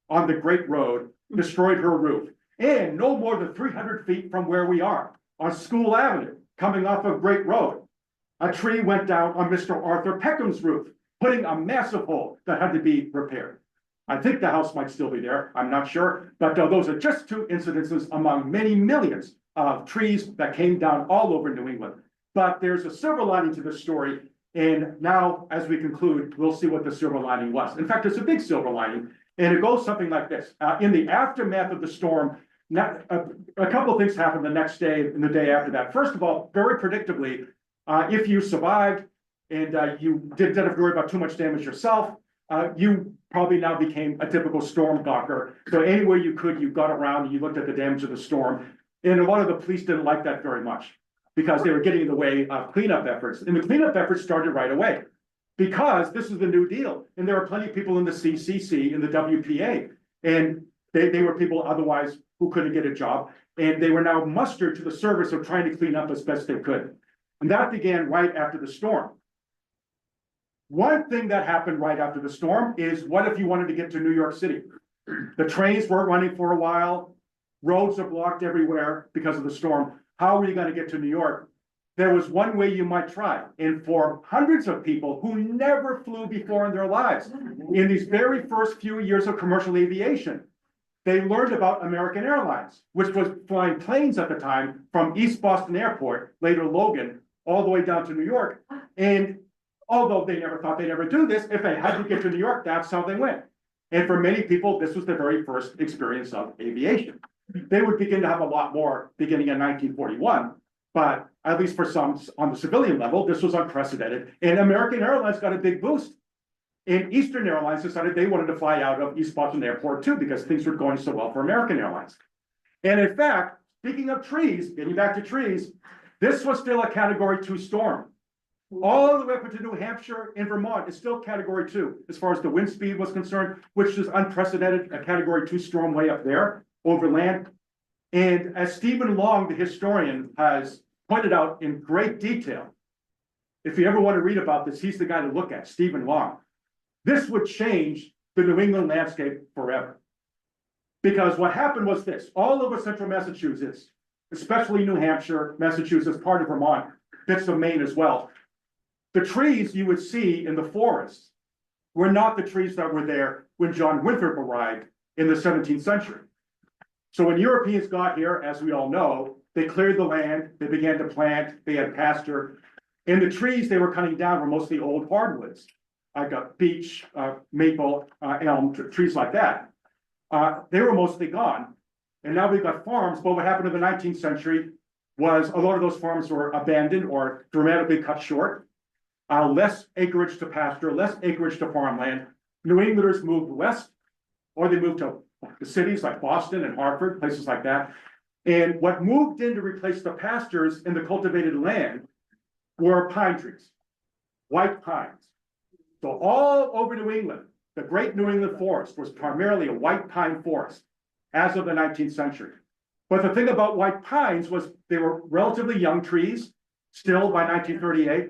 on the Great Road, destroyed her roof. And no more than 300 feet from where we are, on School Avenue, coming off of Great Road, a tree went down on Mr. Arthur Peckham's roof, putting a massive hole that had to be repaired. I think the house might still be there, I'm not sure, but those are just two incidences among many millions of trees that came down all over New England. But there's a silver lining to this story, and now, as we conclude, we'll see what the silver lining was. In fact, it's a big silver lining, and it goes something like this. In the aftermath of the storm, a couple of things happened the next day and the day after that. First of all, very predictably, if you survived and you didn't have to worry about too much damage yourself, you probably now became a typical storm gawker. So anywhere you could, you got around and you looked at the damage of the storm. And a lot of the police didn't like that very much because they were getting in the way of cleanup efforts. And the cleanup efforts started right away because this is the New Deal. And there were plenty of people in the CCC, in the WPA, and they were people otherwise who couldn't get a job. And they were now mustered to the service of trying to clean up as best they could. And that began right after the storm. One thing that happened right after the storm is, what if you wanted to get to New York City? The trains weren't running for a while. Roads are blocked everywhere because of the storm. How are you going to get to New York? There was one way you might try. And for hundreds of people who never flew before in their lives, in these very first few years of commercial aviation, they learned about American Airlines, which was flying planes at the time from East Boston Airport, later Logan, all the way down to New York. And although they never thought they'd ever do this, if they had to get to New York, that's how they went. And for many people, this was the very first experience of aviation. They would begin to have a lot more beginning in 1941, but at least for some on the civilian level, this was unprecedented. And American Airlines got a big boost. And Eastern Airlines decided they wanted to fly out of East Boston Airport too, because things were going so well for American Airlines. And in fact, speaking of trees, getting back to trees, this was still a Category 2 storm. All the way up into New Hampshire and Vermont is still category 2, as far as the wind speed was concerned, which is unprecedented, a category 2 storm way up there over land. And as Stephen Long, the historian, has pointed out in great detail, if you ever want to read about this, he's the guy to look at, Stephen Long. This would change the New England landscape forever. Because what happened was this, all over central Massachusetts, especially New Hampshire, Massachusetts, part of Vermont, bits of Maine as well, the trees you would see in the forests were not the trees that were there when John Winthrop arrived in the 17th century. So when Europeans got here, as we all know, they cleared the land, they began to plant, they had pasture, and the trees they were cutting down were mostly old hardwoods. I got beech, maple, elm, trees like that. They were mostly gone. And now we've got farms, but what happened in the 19th century was a lot of those farms were abandoned or dramatically cut short. Less acreage to pasture, less acreage to farmland. New Englanders moved west, or they moved to the cities like Boston and Hartford, places like that. And what moved in to replace the pastures and the cultivated land were pine trees, white pines. So all over New England, the great New England forest was primarily a white pine forest as of the 19th century. But the thing about white pines was they were relatively young trees, still by 1938.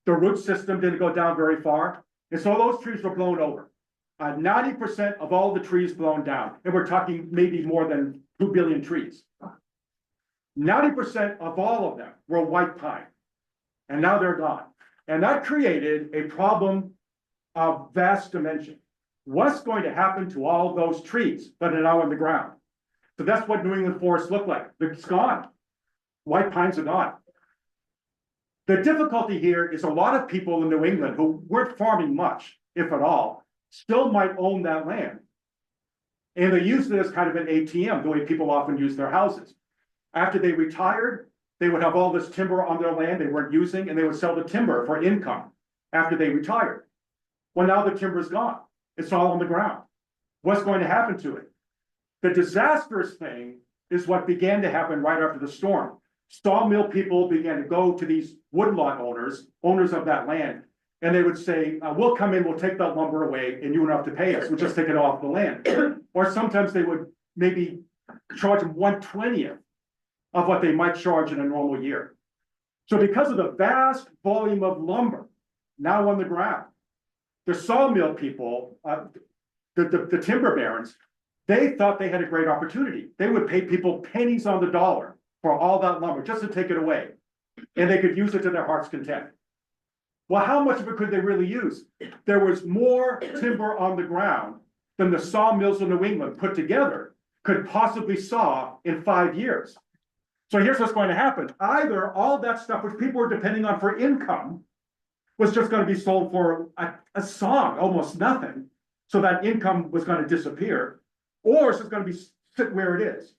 The root system didn't go down very far. And so those trees were blown over. 90% of all the trees blown down, and we're talking maybe more than 2 billion trees. 90% of all of them were white pine, and now they're gone. And that created a problem of vast dimension. What's going to happen to all those trees that are now on the ground? So that's what New England forests look like. It's gone. White pines are gone. The difficulty here is a lot of people in New England who weren't farming much, if at all, still might own that land. And they used it as kind of an ATM, the way people often use their houses. After they retired, they would have all this timber on their land they weren't using, and they would sell the timber for income after they retired. Well, now the timber's gone. It's all on the ground. What's going to happen to it? The disastrous thing is what began to happen right after the storm. Sawmill people began to go to these woodlot owners of that land, and they would say, we'll come in, we'll take that lumber away, and you won't have to pay us. We'll just take it off the land. Or sometimes they would maybe charge them 1/20th of what they might charge in a normal year. So because of the vast volume of lumber now on the ground, the sawmill people, the timber barons, they thought they had a great opportunity. They would pay people pennies on the dollar for all that lumber just to take it away, and they could use it to their heart's content. Well, how much of it could they really use? There was more timber on the ground than the sawmills of New England put together could possibly saw in 5 years. So here's what's going to happen. Either all that stuff which people were depending on for income was just going to be sold for a song, almost nothing. So that income was going to disappear, or it's just going to be sit where it is.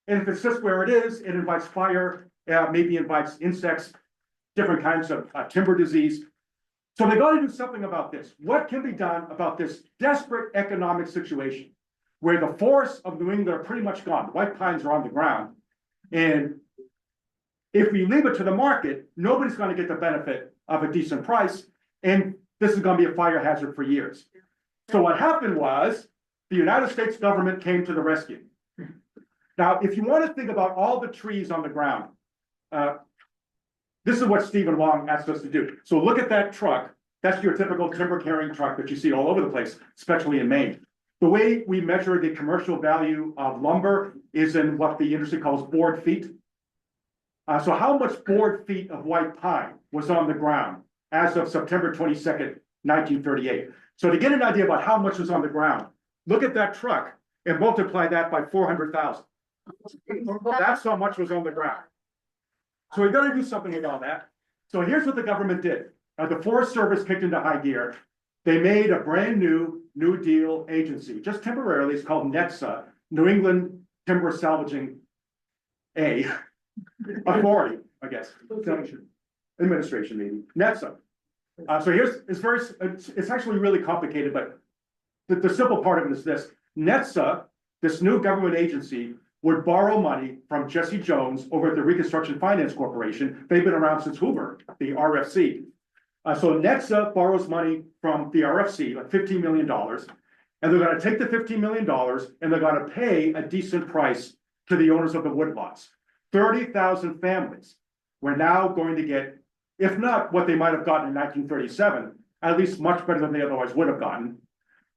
And if it sits where it is, it invites fire, maybe invites insects, different kinds of timber disease. So they got to do something about this. What can be done about this desperate economic situation where the forests of New England are pretty much gone? The white pines are on the ground. And if we leave it to the market, nobody's going to get the benefit of a decent price. And this is going to be a fire hazard for years. So what happened was the United States government came to the rescue. Now, if you want to think about all the trees on the ground, this is what Stephen Long asked us to do. So look at that truck. That's your typical timber carrying truck that you see all over the place, especially in Maine. The way we measure the commercial value of lumber is in what the industry calls board feet. So how much board feet of white pine was on the ground as of September 22nd, 1938? So to get an idea about how much was on the ground, look at that truck and multiply that by 400,000. That's how much was on the ground. So we've got to do something about that. So here's what the government did. The Forest Service kicked into high gear. They made a brand new New Deal agency, just temporarily. It's called NETSA, New England Timber Salvaging Authority, I guess. Administration, maybe. NETSA. So it's actually really complicated, but the simple part of it is this. NETSA, this new government agency, would borrow money from Jesse Jones over at the Reconstruction Finance Corporation. They've been around since Hoover, the RFC. So NETSA borrows money from the RFC, like $15 million. And they're gonna take the $15 million and they're gonna pay a decent price to the owners of the woodlots. 30,000 families were now going to get, if not what they might have gotten in 1937, at least much better than they otherwise would have gotten.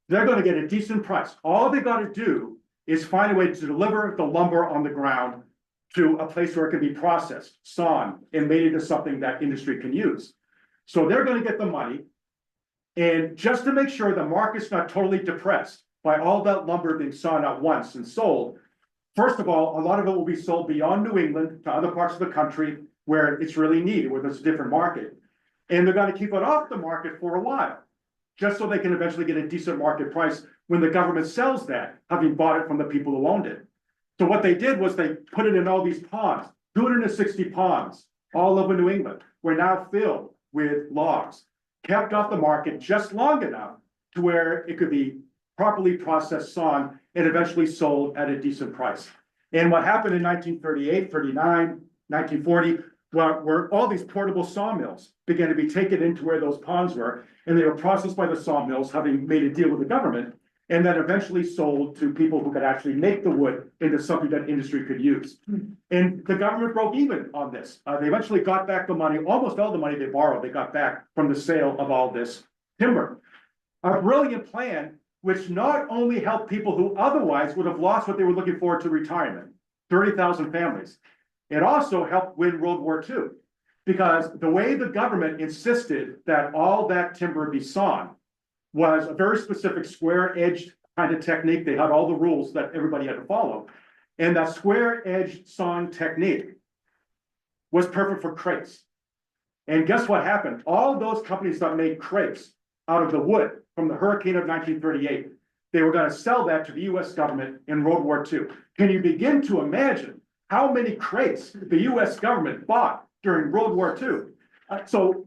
They're gonna get a decent price. All they gotta do is find a way to deliver the lumber on the ground to a place where it can be processed, sawn, and made into something that industry can use. So they're gonna get the money. And just to make sure the market's not totally depressed by all that lumber being sawn at once and sold, first of all, a lot of it will be sold beyond New England to other parts of the country where it's really needed, where there's a different market. And they're gonna keep it off the market for a while, just so they can eventually get a decent market price when the government sells that, having bought it from the people who owned it. So what they did was they put it in all these ponds, 260 ponds all over New England, were now filled with logs, kept off the market just long enough to where it could be properly processed, sawn, and eventually sold at a decent price. And what happened in 1938, 39, 1940, where all these portable sawmills began to be taken into where those ponds were, and they were processed by the sawmills, having made a deal with the government, and then eventually sold to people who could actually make the wood into something that industry could use. And the government broke even on this. They eventually got back the money, almost all the money they borrowed, they got back from the sale of all this timber. A brilliant plan, which not only helped people who otherwise would have lost what they were looking forward to retirement, 30,000 families. It also helped win World War II, because the way the government insisted that all that timber be sawn was a very specific square-edged kind of technique. They had all the rules that everybody had to follow. And that square-edged sawn technique was perfect for crates. And guess what happened? All those companies that made crates out of the wood from the hurricane of 1938, they were going to sell that to the US government in World War II. Can you begin to imagine how many crates the US government bought during World War II?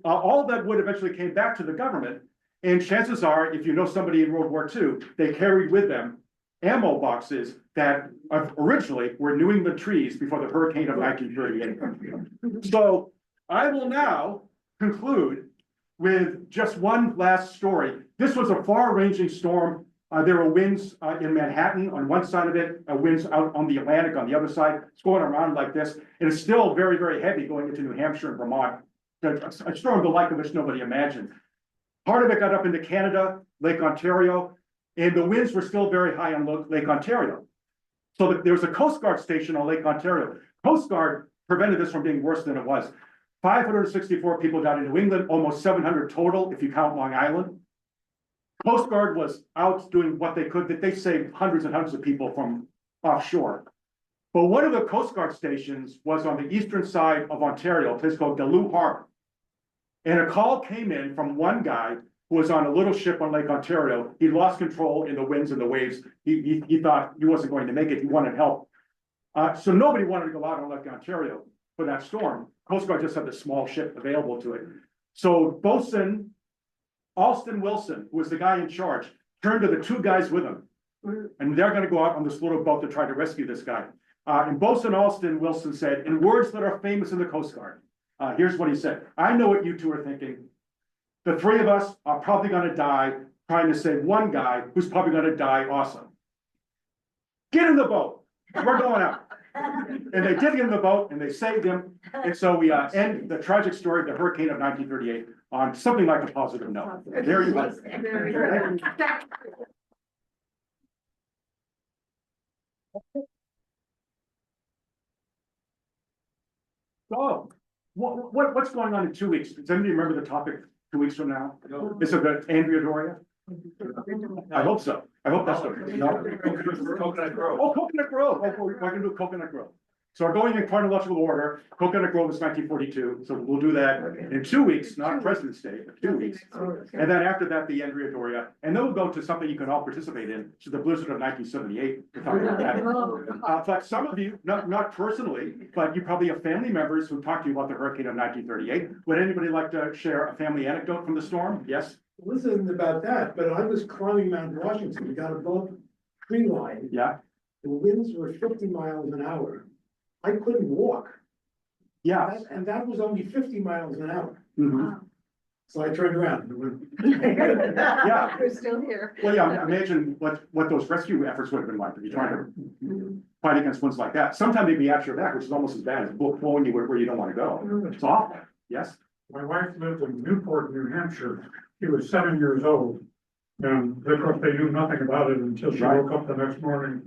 All that wood eventually came back to the government. And chances are, if you know somebody in World War II, they carried with them ammo boxes that originally were New England trees before the hurricane of 1938. So I will now conclude with just one last story. This was a far-ranging storm. There were winds in Manhattan on one side of it, winds out on the Atlantic on the other side. It's going around like this. And it's still very, very heavy going into New Hampshire and Vermont. A storm the like of which nobody imagined. Part of it got up into Canada, Lake Ontario, and the winds were still very high on Lake Ontario. So there was a Coast Guard station on Lake Ontario. Coast Guard prevented this from being worse than it was. 564 people died in New England, almost 700 total if you count Long Island. Coast Guard was out doing what they could, that they saved hundreds and hundreds of people from offshore. But one of the Coast Guard stations was on the eastern side of Ontario, a place called Duluth Harbor. And a call came in from one guy who was on a little ship on Lake Ontario. He lost control in the winds and the waves. He thought he wasn't going to make it. He wanted help. So nobody wanted to go out on Lake Ontario for that storm. Coast Guard just had this small ship available to it. So Boatswain Alston Wilson, who was the guy in charge, turned to the two guys with him. And they're going to go out on this little boat to try to rescue this guy. And Boatswain Alston Wilson said, in words that are famous in the Coast Guard, here's what he said. I know what you two are thinking. The three of us are probably going to die trying to save one guy who's probably going to die also. Get in the boat. We're going out. And they did get in the boat and they saved him. And so we end the tragic story of the hurricane of 1938 on something like a positive note. There you go. So, what's going on in 2 weeks? Does anybody remember the topic 2 weeks from now? No. Is it the Andrea Doria? I hope so. I hope that's what it is. No? Coconut Grove. Oh, Coconut Grove. Oh, we're going to do Coconut Grove. So we're going in chronological order. Coconut Grove is 1942. So we'll do that in 2 weeks, not President's Day, but 2 weeks. And then after that, the Andrea Doria. And then we'll go to something you can all participate in, which is the blizzard of 1978. To talk about that. But some of you, not personally, but you probably have family members who talked to you about the hurricane of 1938. Would anybody like to share a family anecdote from the storm? Yes? Well, this isn't about that, but I was climbing Mount Washington. We got above tree line. Yeah. The winds were 50 miles an hour. I couldn't walk. Yeah. And that was only 50 miles an hour. Mm-hmm. So I turned around. Yeah. We're still here. Well, yeah, imagine what those rescue efforts would have been like, if you're trying to fight against winds like that. Sometimes they'd be at your back, which is almost as bad as blowing you where you don't want to go. It's awful, yes? My wife lived in Newport, New Hampshire. She was 7 years old. And of course, they knew nothing about it until she Right. woke up the next morning.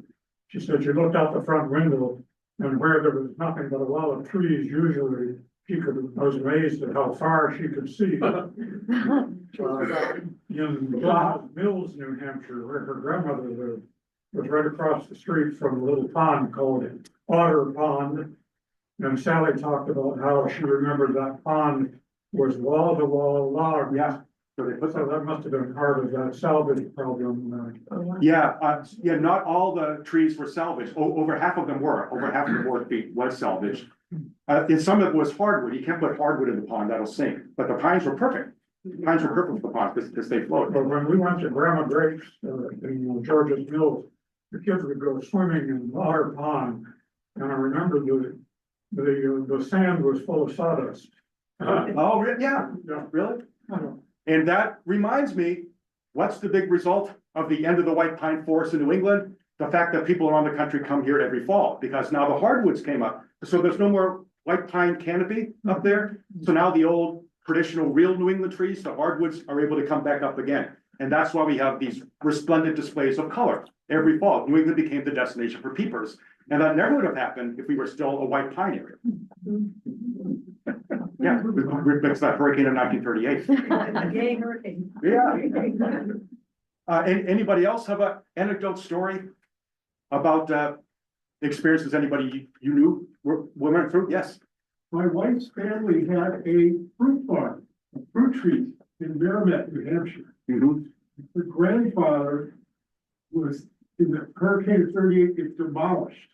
She said she looked out the front window and where there was nothing but a wall of trees, usually I was amazed at how far she could see. In Mills, New Hampshire, where her grandmother lived, was right across the street from a little pond called Otter Pond. And Sally talked about how she remembered that pond was wall to wall log. Yeah. So they put So that must have been part of that salvage problem. Yeah, not all the trees were salvaged. Over half of them were. Over half of the board feet was salvaged. And some of it was hardwood. You can't put hardwood in the pond, that'll sink. But the pines were perfect. The pines were perfect for the pond because they float. But when we went to Grandma Drake's in George's Mills, the kids would go swimming in Otter Pond. And I remember the sand was full of sawdust. Oh, yeah, Yeah. really? And that reminds me, what's the big result of the end of the white pine forest in New England? The fact that people around the country come here every fall, because now the hardwoods came up. So there's no more white pine canopy up there. So now the old traditional real New England trees, the hardwoods are able to come back up again. And that's why we have these resplendent displays of color every fall. New England became the destination for peepers. And that never would have happened if we were still a white pine area. Yeah, because that hurricane of 1938. Yay, hurricane. Yeah. Anybody else have an anecdote story about experiences anybody you knew went through? Yes. My wife's family had a fruit farm, fruit trees in Merrimack, New Hampshire. Mhm. Her grandfather was in the Hurricane of 38, it demolished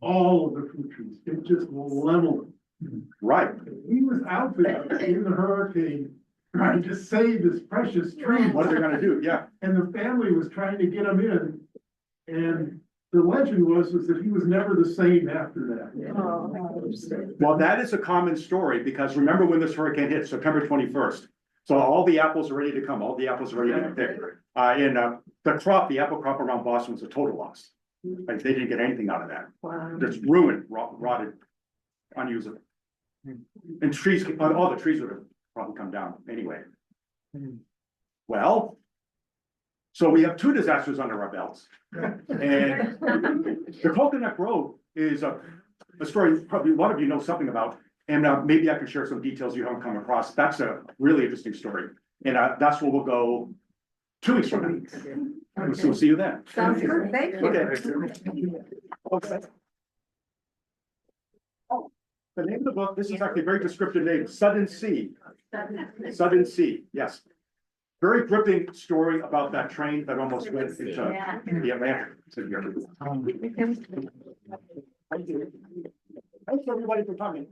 all of the fruit trees. It just leveled them. Right. He was out there in the hurricane trying to save his precious trees. What are they gonna do? Yeah. And the family was trying to get him in. And the legend was that he was never the same after that. Well, that is a common story because remember when this hurricane hit, September 21st. So all the apples are ready to come. All the apples are ready to pick. The apple crop around Boston was a total loss. Like they didn't get anything out of that. Wow. Just ruined, rotted, unusable. And trees, all the trees would have probably come down anyway. Well, so we have 2 disasters under our belts. And the Coconut Grove is a story probably a lot of you know something about. And maybe I can share some details you haven't come across. That's a really interesting story. And that's where we'll go 2 weeks from now. So we'll see you then. Sounds good, thank you. Okay. The name of the book, this is actually a very descriptive name, Sudden Sea. Sudden Sea, yes. Very gripping story about that train that almost went into the Atlantic. Thanks everybody for coming.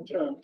So.